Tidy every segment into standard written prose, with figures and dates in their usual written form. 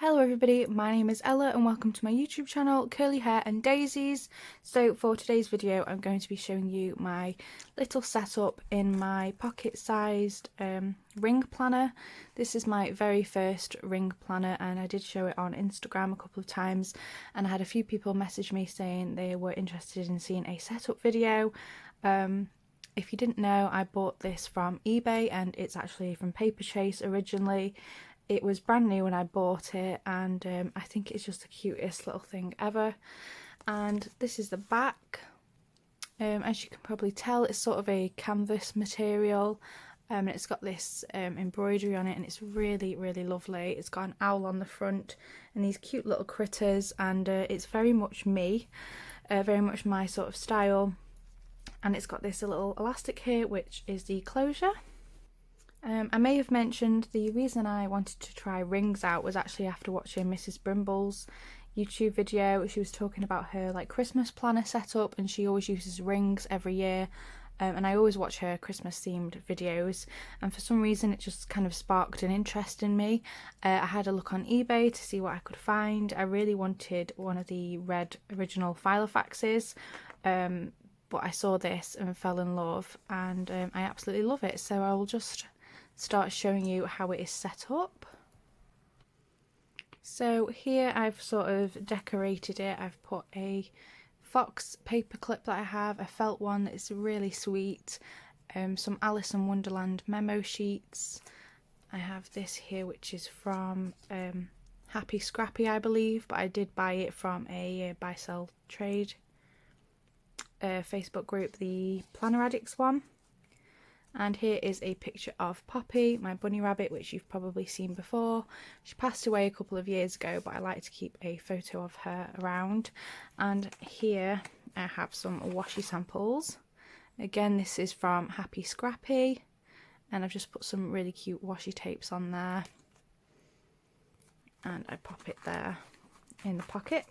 Hello everybody, my name is Ella and welcome to my YouTube channel, Curly Hair and Daisies. So for today's video I'm going to be showing you my little setup in my pocket-sized ring planner. This is my very first ring planner and I did show it on Instagram a couple of times, and I had a few people message me saying they were interested in seeing a setup video. If you didn't know, I bought this from eBay and it's actually from Paperchase originally. It was brand new when I bought it, and I think it's just the cutest little thing ever. And this is the back. As you can probably tell, it's sort of a canvas material, and it's got this embroidery on it, and it's really lovely. It's got an owl on the front and these cute little critters, and it's very much me, very much my sort of style. And it's got this little elastic here, which is the closure. I may have mentioned the reason I wanted to try rings out was actually after watching Mrs. Brimbles' YouTube video. She was talking about her like Christmas planner setup, and she always uses rings every year. And I always watch her Christmas themed videos, and for some reason it just kind of sparked an interest in me. I had a look on eBay to see what I could find. I really wanted one of the red original Filofaxes, but I saw this and fell in love, and I absolutely love it. So I will just start showing you how it is set up. So here I've sort of decorated it. I've put a fox paper clip that I have, a felt one that's really sweet, some Alice in Wonderland memo sheets. I have this here which is from Happy Scrappy, I believe, but I did buy it from a buy sell trade Facebook group, the Planner Addicts one. And here is a picture of Poppy, my bunny rabbit, which you've probably seen before. She passed away a couple of years ago, but I like to keep a photo of her around. And here I have some washi samples. Again, this is from Happy Scrappy, and I've just put some really cute washi tapes on there. And I pop it there in the pocket.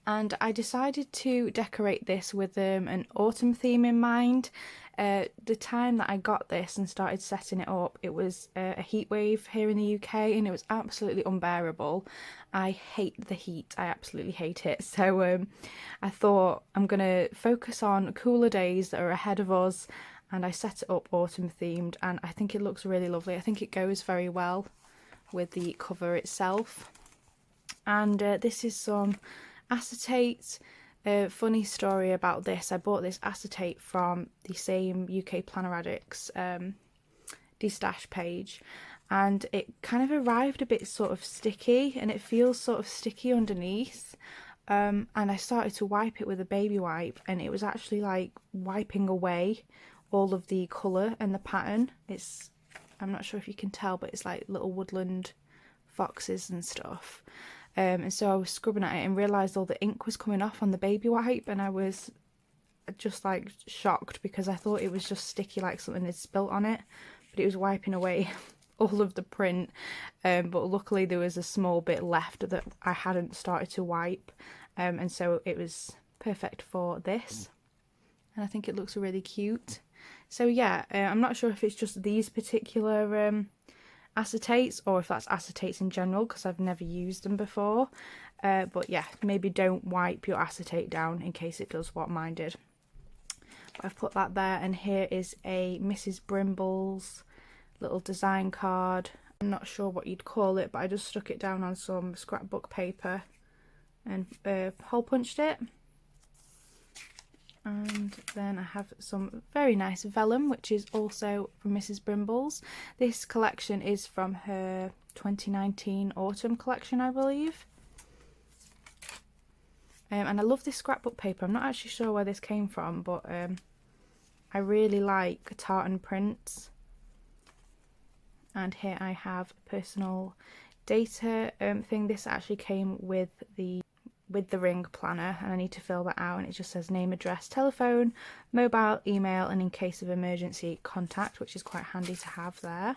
And I decided to decorate this with an autumn theme in mind. The time that I got this and started setting it up, it was a heat wave here in the UK, and it was absolutely unbearable. I hate the heat, I absolutely hate it. So I thought I'm going to focus on cooler days that are ahead of us, and I set it up autumn themed, and I think it looks really lovely. I think it goes very well with the cover itself. And this is some acetate. Funny story about this, I bought this acetate from the same UK Planner Addicts destash page, and it kind of arrived a bit sort of sticky, and it feels sort of sticky underneath, and I started to wipe it with a baby wipe, and it was actually like wiping away all of the colour and the pattern. I'm not sure if you can tell, but it's like little woodland foxes and stuff. And so I was scrubbing at it and realised all the ink was coming off on the baby wipe, and I was just like shocked because I thought it was just sticky like something had spilt on it, but it was wiping away all of the print. But luckily there was a small bit left that I hadn't started to wipe, and so it was perfect for this, and I think it looks really cute. So yeah, I'm not sure if it's just these particular acetates or if that's acetates in general, because I've never used them before, but yeah, maybe don't wipe your acetate down in case it does what mine did. But I've put that there, and here is a Mrs. Brimbles little design card. I'm not sure what you'd call it, but I just stuck it down on some scrapbook paper and hole punched it. And then I have some very nice vellum, which is also from Mrs. Brimbles. This collection is from her 2019 autumn collection, I believe. And I love this scrapbook paper. I'm not actually sure where this came from, but I really like tartan prints. And here I have a personal data thing. This actually came with the ring planner, and I need to fill that out, and it just says name, address, telephone, mobile, email, and in case of emergency, contact, which is quite handy to have there.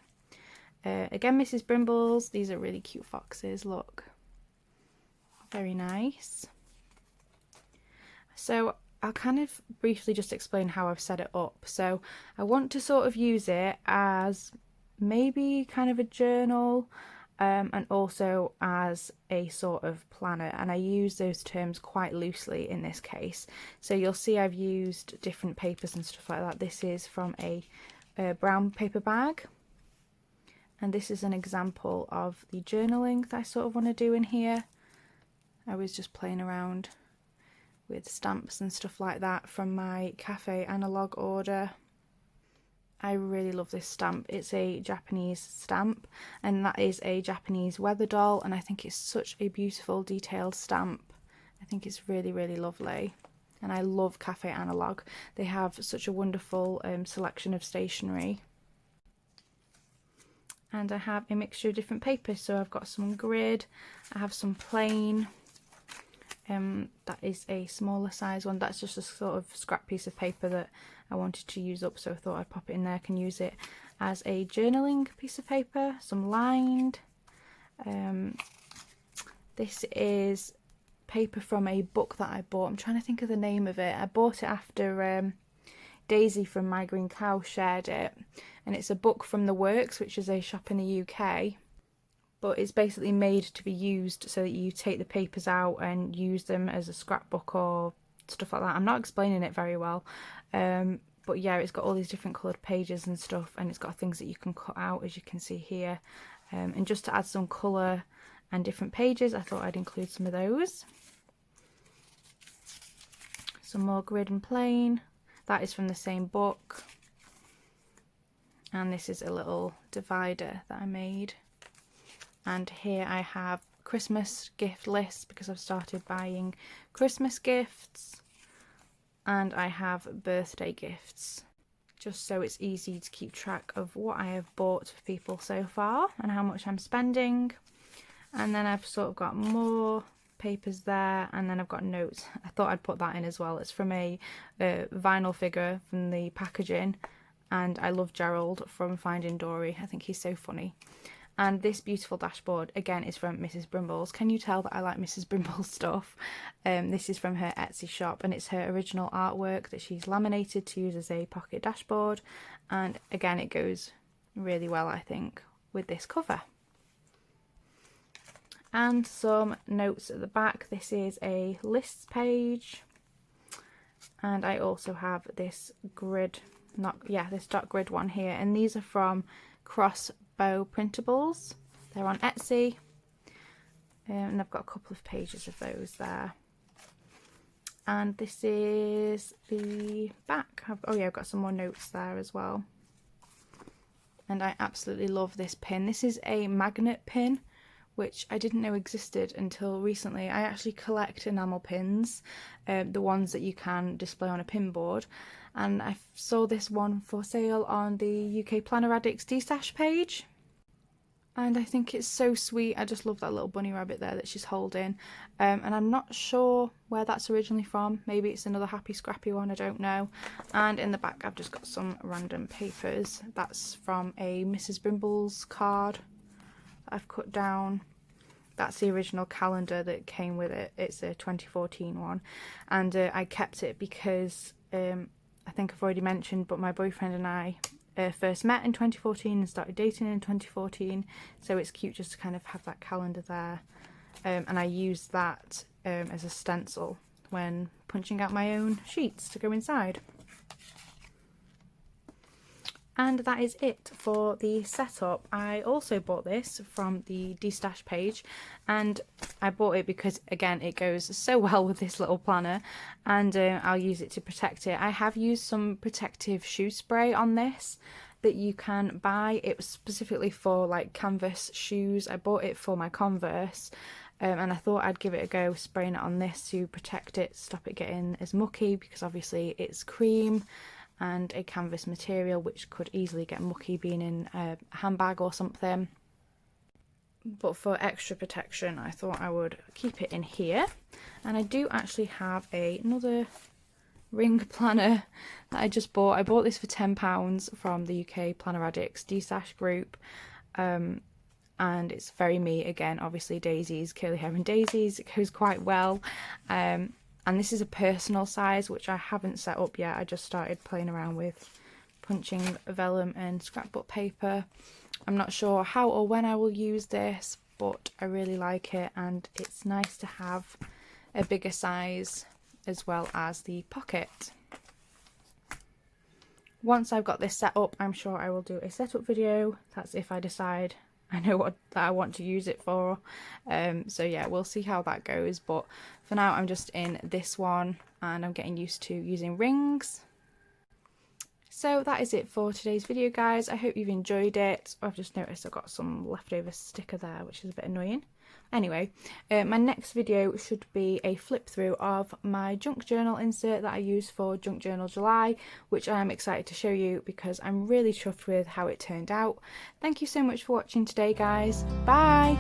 Again, Mrs. Brimbles, these are really cute foxes, look, very nice. So I'll kind of briefly just explain how I've set it up. So I want to sort of use it as maybe kind of a journal, and also as a sort of planner, and I use those terms quite loosely in this case. So you'll see I've used different papers and stuff like that. This is from a brown paper bag, and this is an example of the journaling that I sort of want to do in here. I was just playing around with stamps and stuff like that from my cafe analog order. I really love this stamp. It's a Japanese stamp, and that is a Japanese weather doll, and I think it's such a beautiful detailed stamp. I think it's really, really lovely, and I love Cafe Analog. They have such a wonderful selection of stationery. And I have a mixture of different papers, so I've got some grid, I have some plain, that is a smaller size one. That's just a sort of scrap piece of paper that I wanted to use up, so I thought I'd pop it in there. I can use it as a journaling piece of paper, some lined. This is paper from a book that I bought. I'm trying to think of the name of it. I bought it after Daisy from My Green Cow shared it, and it's a book from The Works, which is a shop in the UK. But it's basically made to be used so that you take the papers out and use them as a scrapbook or stuff like that. I'm not explaining it very well, but yeah, it's got all these different coloured pages and stuff, and it's got things that you can cut out, as you can see here, and just to add some colour and different pages, I thought I'd include some of those. Some more grid and plain. That is from the same book, and this is a little divider that I made. And here I have Christmas gift lists, because I've started buying Christmas gifts, and I have birthday gifts, just so it's easy to keep track of what I have bought for people so far and how much I'm spending. And then I've sort of got more papers there, and then I've got notes. I thought I'd put that in as well. It's from a vinyl figure from the packaging, and I love Gerald from Finding Dory. I think he's so funny. And this beautiful dashboard, again, is from Mrs. Brimbles. Can you tell that I like Mrs. Brimbles stuff? This is from her Etsy shop, and it's her original artwork that she's laminated to use as a pocket dashboard. And again, it goes really well, I think, with this cover. And some notes at the back. This is a lists page. And I also have this grid, this dot grid one here. And these are from Crossbow Printables. They're on Etsy, and I've got a couple of pages of those there. And this is the back. I've got some more notes there as well. And I absolutely love this pin. This is a magnet pin, which I didn't know existed until recently. I actually collect enamel pins, the ones that you can display on a pin board, and I saw this one for sale on the UK Planner Addicts D-Stash page, and I think it's so sweet. I just love that little bunny rabbit there that she's holding, and I'm not sure where that's originally from. Maybe it's another Happy Scrappy one, I don't know. And in the back I've just got some random papers. That's from a Mrs. Brimbles card I've cut down. That's the original calendar that came with it. It's a 2014 one, and I kept it because I think I've already mentioned, but my boyfriend and I first met in 2014 and started dating in 2014, so it's cute just to kind of have that calendar there, and I use that as a stencil when punching out my own sheets to go inside. And that is it for the setup. I also bought this from the D-Stash page, and I bought it because, again, it goes so well with this little planner, and I'll use it to protect it. I have used some protective shoe spray on this that you can buy. It was specifically for like canvas shoes. I bought it for my Converse, and I thought I'd give it a go spraying it on this to protect it, stop it getting as mucky, because obviously it's cream and a canvas material which could easily get mucky being in a handbag or something. But for extra protection I thought I would keep it in here. And I do actually have another ring planner that I just bought. I bought this for £10 from the UK Planner Addicts D-Stash group, and it's very me again, obviously daisies, curly hair and daisies, it goes quite well. And this is a personal size, which I haven't set up yet. I just started playing around with punching vellum and scrapbook paper. I'm not sure how or when I will use this, but I really like it, and it's nice to have a bigger size as well as the pocket. Once I've got this set up, I'm sure I will do a setup video. That's if I decide I know what that I want to use it for. So yeah, we'll see how that goes, but for now I'm just in this one and I'm getting used to using rings. So that is it for today's video, guys. I hope you've enjoyed it. I've just noticed I've got some leftover sticker there, which is a bit annoying. Anyway, my next video should be a flip through of my junk journal insert that I use for Junk Journal July, which I am excited to show you because I'm really chuffed with how it turned out. Thank you so much for watching today, guys. Bye!